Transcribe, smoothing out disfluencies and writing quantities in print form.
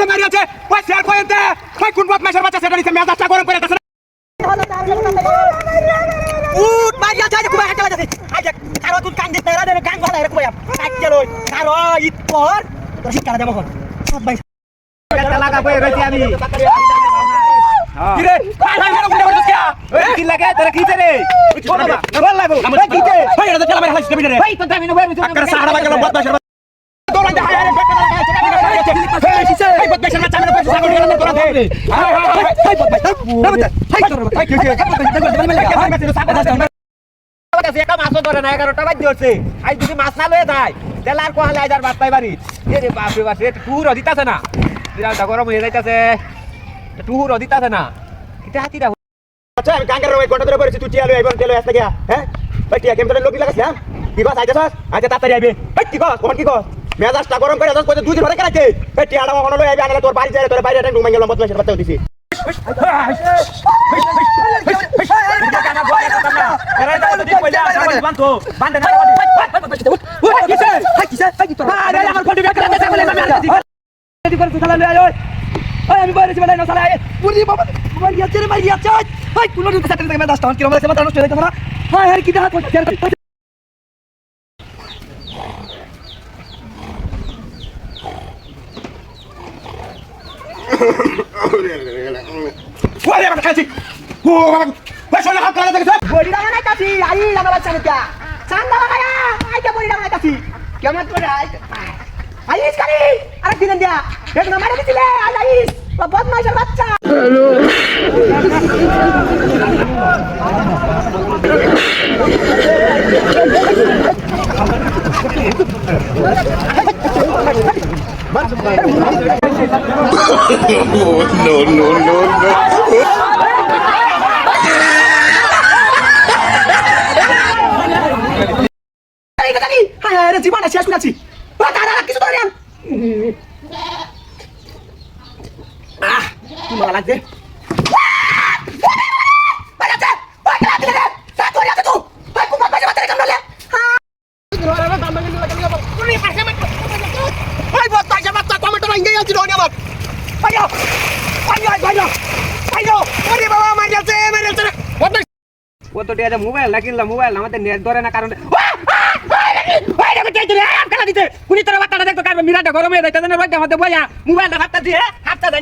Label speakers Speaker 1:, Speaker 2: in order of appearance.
Speaker 1: মারিয়াছে ওই শেয়ার কইতে কই কোন বাপ মাসের বাচ্চা সেটা নিছে মেজাজটা গরম করে আছে উঠ মারিয়া যায় কুবা হাতে লাগাছে আই দেখ কারো তুই কান দিতে রে কান গলা রে কুবা কাটতে লই কারো ইতর তো শিকার দেব কোন সব ভাই কাটা লাগা বই রইছি আমি কিরে ভাই ভাই করে করছিস কি কি লাগে তোরা কি রে বল লাগো কি রে ভাই এটা তেলা মারি হাসিস রে ভাই তো আমি নয় আকার সাহারা লাগলো বাপ মাসের দৌড়ান দে হায় হায় বদমাশের বাচ্চা আমার পয়সা করে না তোরা দে হাই বদমাশ হাই তোর হাই কি একা মাছ ধরে না 11টা বাজে হচ্ছে আই যদি মাছ না লয়ে যায় তাহলে আর কোহালে আইদার বাদ পাই বাড়ি এ রে বাপ রে বাপ এটা টুর দিতাছে না বিরাট গরম হয়ে যাইতাছে টুর দিতাছে না এটা হাতিরা আচ্ছা আমি গাঙ্গার ওই ঘন্টা ধরে পড়েছি তুই টিয়া লই আইবন তেল আসতে গিয়া হ্যাঁ ভাই টিয়া কেমন লোক লাগাছ হ্যাঁ কি কস আইতাছস আচ্ছা তাড়াতাড়ি আইবে ভাই কি কস কোন কি কস মেজাজটা গরম করে কই দুই দিন ধরে কেনাইছে ভাই টিয়াটা মন লই আইবে আনলে তোর বাড়ি যায় তোর বাইরে একটা ঘুমাই গেলাম বদমাশের বাচ্চা দিছি আমি বাইরে চলে না সালা পুরি বাবা মারিয়াছে রে মারিয়াছে ভাই কোন দিন সাথে থেকে মেজাজটা কি রকম মাথা নষ্ট হয়ে গেছে না হ্যাঁ আর কি দেখা করছে ওরে বাবা খাচ্ছি ও বাবা ভাই শোনা হাত কাটা দেখছ বড়ি লাগা নাই কাছি আই লাগা বাচ্চা নিতা চান্দা লাগায়া আইটা বড়ি লাগা নাই কাছি কেমন করে আইস কারি আরে দিন দিয়া এক না মারে দিছিলে আইস বদমাশের বাচ্চা hello
Speaker 2: no, no, no, no.
Speaker 1: জীবনে শেষ করেছি কিছু ধরে মজা লাগছে মোবাইল না কিনলাম মোবাইল আমাদের নেট ধরে না কারণে মোবাইল